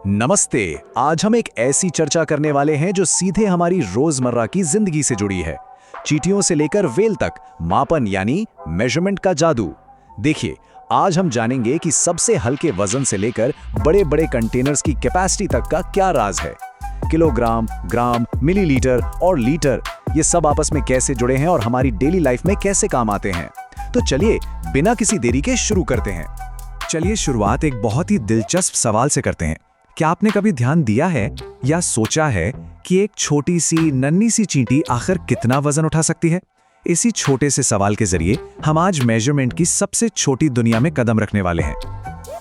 नमस्ते। आज हम एक ऐसी चर्चा करने वाले हैं जो सीधे हमारी रोजमर्रा की जिंदगी से जुड़ी है। चींटियों से लेकर व्हेल तक, मापन यानी मेजरमेंट का जादू। देखिए, आज हम जानेंगे कि सबसे हल्के वजन से लेकर बड़े-बड़े कंटेनर्स की कैपेसिटी तक का क्या राज है। किलोग्राम, ग्राम, मिलीलीटर और लीटर, ये सब आपस में कैसे जुड़े हैं और हमारी डेली लाइफ में कैसे काम आते हैं। तो चलिए बिना किसी देरी के शुरू करते हैं। चलिए शुरुआत एक बहुत ही दिलचस्प सवाल से करते हैं। क्या आपने कभी ध्यान दिया है या सोचा है कि एक छोटी सी नन्ही सी चींटी आखिर कितना वजन उठा सकती है? इसी छोटे से सवाल के जरिए हम आज मेजरमेंट की सबसे छोटी दुनिया में कदम रखने वाले हैं।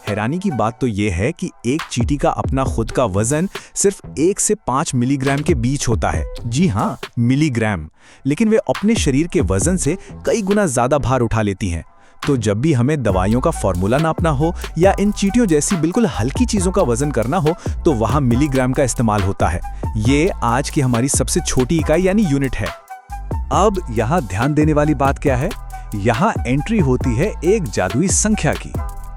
हैरानी की बात तो यह है कि एक चींटी का अपना खुद का वजन सिर्फ 1 से 5 मिलीग्राम के बीच होता है। जी हाँ, मिलीग्राम। लेकिन वे अपने शरीर के वजन से कई गुना ज्यादा भार उठा लेती हैं। तो जब भी हमें दवाइयों का फॉर्मूला नापना हो या इन चींटियों जैसी बिल्कुल हल्की चीजों का वजन करना हो तो वहां मिलीग्राम का इस्तेमाल होता है। ये आज की हमारी सबसे छोटी इकाई यानी यूनिट है। अब यहाँ ध्यान देने वाली बात क्या है? यहाँ एंट्री होती है एक जादुई संख्या की,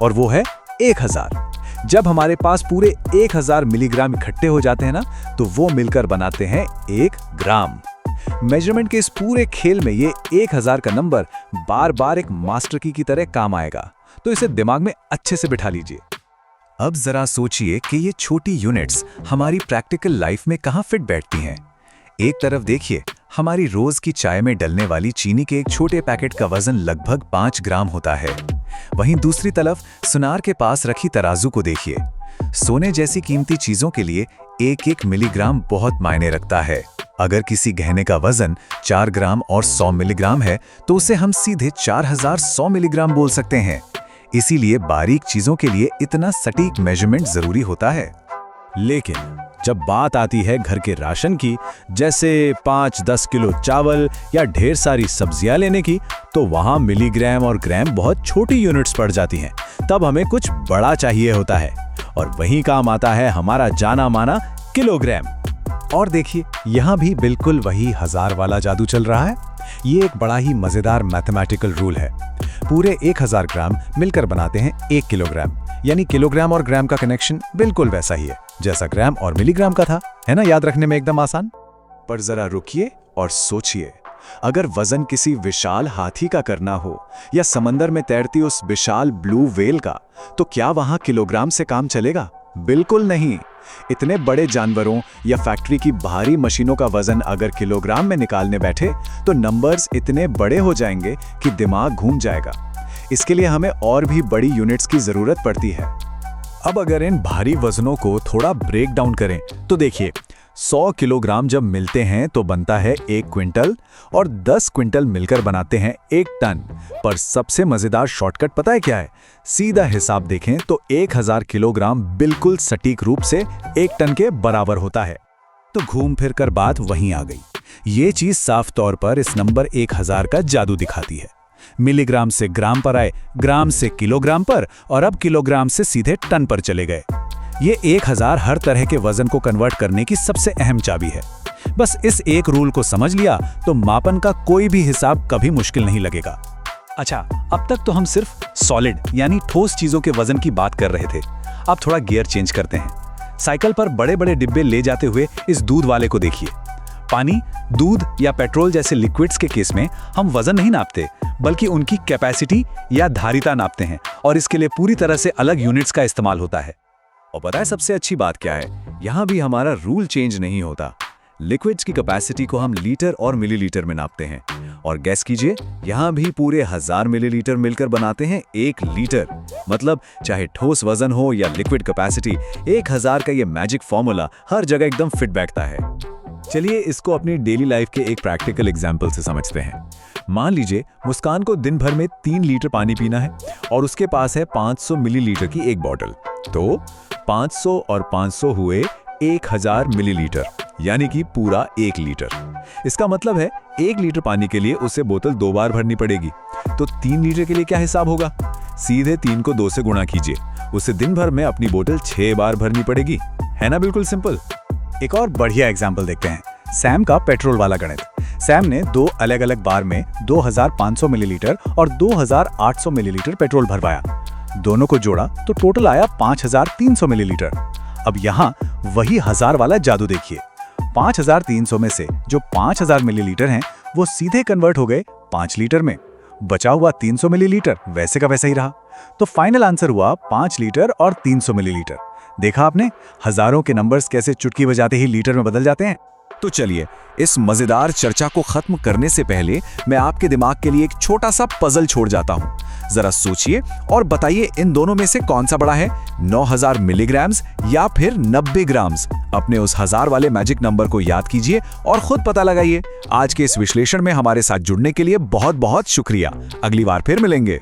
और वो है 1000। जब हमारे पास पूरे 1000 मिलीग्राम इकट्ठे हो जाते हैं ना, तो वो मिलकर बनाते हैं 1 ग्राम। मेजरमेंट के इस पूरे खेल में ये 1000 का नंबर बार बार एक मास्टर की तरह काम आएगा। तो इसे दिमाग में अच्छे से बिठा लीजिए। अब जरा सोचिए कि ये छोटी यूनिट्स हमारी प्रैक्टिकल लाइफ में कहाँ फिट बैठती हैं। एक तरफ देखिए, हमारी रोज की चाय में डलने वाली चीनी के एक छोटे पैकेट का वजन लगभग 5 ग्राम होता है। वहीं दूसरी तरफ सुनार के पास रखी तराजू को देखिए। सोने जैसी कीमती चीजों के लिए 1-1 मिलीग्राम बहुत मायने रखता है। अगर किसी गहने का वजन 4 ग्राम और 100 मिलीग्राम है तो उसे हम सीधे 4100 मिलीग्राम बोल सकते हैं। इसीलिए बारीक चीजों के लिए इतना सटीक मेजरमेंट जरूरी होता है। लेकिन जब बात आती है घर के राशन की, जैसे 5-10 किलो चावल या ढेर सारी सब्जियां लेने की, तो वहां मिलीग्राम और ग्राम बहुत छोटी यूनिट्स पड़ जाती हैं। तब हमें कुछ बड़ा चाहिए होता है, और वहीं काम आता है हमारा जाना माना किलोग्राम। और देखिए, यहाँ भी बिल्कुल वही 1000 वाला जादू चल रहा है। ये एक बड़ा ही मजेदार मैथमेटिकल रूल है। पूरे 1000 ग्राम मिलकर बनाते हैं 1 किलोग्राम। यानी किलोग्राम और ग्राम का कनेक्शन बिल्कुल वैसा ही है जैसा ग्राम और मिलीग्राम का था। है ना, याद रखने में एकदम आसान। पर जरा रुकिए और सोचिए, अगर वजन किसी विशाल हाथी का करना हो या समंदर में तैरती उस विशाल ब्लू व्हेल का, तो क्या वहां किलोग्राम से काम चलेगा? बिल्कुल नहीं। इतने बड़े जानवरों या फैक्ट्री की भारी मशीनों का वजन अगर किलोग्राम में निकालने बैठे तो नंबर्स इतने बड़े हो जाएंगे कि दिमाग घूम जाएगा। इसके लिए हमें और भी बड़ी यूनिट्स की जरूरत पड़ती है। अब अगर इन भारी वजनों को थोड़ा ब्रेक डाउन करें तो देखिए, 100 किलोग्राम जब मिलते हैं तो बनता है 1 क्विंटल, और 10 क्विंटल मिलकर बनाते हैं 1 टन। पर सबसे मजेदार शॉर्टकट पता है क्या है? सीधा हिसाब देखें तो 1000 किलोग्राम बिल्कुल सटीक रूप से 1 टन के बराबर होता है। तो घूम फिर कर बात वहीं आ गई। ये चीज साफ तौर पर इस नंबर 1000 का जादू दिखाती है। मिलीग्राम से ग्राम पर आए, ग्राम से किलोग्राम पर, और अब किलोग्राम से सीधे टन पर चले गए। ये 1000 हर तरह के वजन को कन्वर्ट करने की सबसे अहम चाबी है। बस इस एक रूल को समझ लिया तो मापन का कोई भी हिसाब कभी मुश्किल नहीं लगेगा। अच्छा, अब तक तो हम सिर्फ सॉलिड यानी ठोस चीजों के वजन की बात कर रहे थे। अब थोड़ा गियर चेंज करते हैं। साइकिल पर बड़े-बड़े डिब्बे ले जाते हुए इस दूध वाले को देखिए। पानी, दूध या पेट्रोल जैसे लिक्विड्स के केस में हम वजन नहीं नापते, बल्कि उनकी कैपेसिटी या धारिता नापते हैं, और इसके लिए पूरी तरह से अलग यूनिट्स का इस्तेमाल होता है। और पता है सबसे अच्छी बात क्या है? यहाँ भी हमारा रूल चेंज नहीं होता। लिक्विड्स की कैपेसिटी को हम लीटर और मिलीलीटर में नापते हैं, और गैस कीजिए, यहाँ भी पूरे 1000 मिलीलीटर मिलकर बनाते हैं 1 लीटर। मतलब चाहे ठोस वजन हो या लिक्विड कैपेसिटी, 1000 का ये मैजिक फॉर्मूला हर जगह एकदम फिट बैठता है। चलिए इसको अपनी डेली लाइफ के एक प्रैक्टिकल एग्जाम्पल से समझते हैं। मान लीजिए मुस्कान को दिन भर में 3 लीटर पानी पीना है, और उसके पास है 500 मिलीलीटर की एक बॉटल। तो 500 और 500 हुए 1000 मिलीलीटर, यानी कि पूरा 1 लीटर। इसका मतलब है 1 लीटर पानी के लिए उसे बोतल 2 बार भरनी पड़ेगी। तो 3 लीटर के लिए क्या हिसाब होगा? सीधे 3 को 2 से गुणा कीजिए। उसे दिन भर में अपनी बोतल 6 बार भरनी पड़ेगी। है ना, बिल्कुल सिंपल। एक और बढ़िया एग्जाम्पल देखते हैं, सैम का पेट्रोल वाला गणित। सैम ने 2 अलग अलग बार में 2500 मिलीलीटर और 2800 मिलीलीटर पेट्रोल भरवाया। दोनों को जोड़ा तो टोटल आया 5300 मिलीलीटर। अब यहाँ वही 1000 वाला जादू देखिए। 5300 में से जो 5000 मिलीलीटर हैं वो सीधे कन्वर्ट हो गए 5 लीटर में। बचा हुआ 300 मिलीलीटर वैसे का वैसा ही रहा। तो फाइनल आंसर हुआ 5 लीटर और 300 मिलीलीटर। देखा आपने, हजारों के नंबर्स कैसे चुटकी बजाते ही लीटर में बदल जाते हैं। तो चलिए, इस मजेदार चर्चा को खत्म करने से पहले मैं आपके दिमाग के लिए एक छोटा सा पजल छोड़ जाता हूं। जरा सोचिए और बताइए इन दोनों में से कौन सा बड़ा है, 9000 मिलीग्राम्स या फिर 90 ग्राम्स। अपने उस 1000 वाले मैजिक नंबर को याद कीजिए और खुद पता लगाइए। आज के इस विश्लेषण में हमारे साथ जुड़ने के लिए बहुत बहुत शुक्रिया। अगली बार फिर मिलेंगे।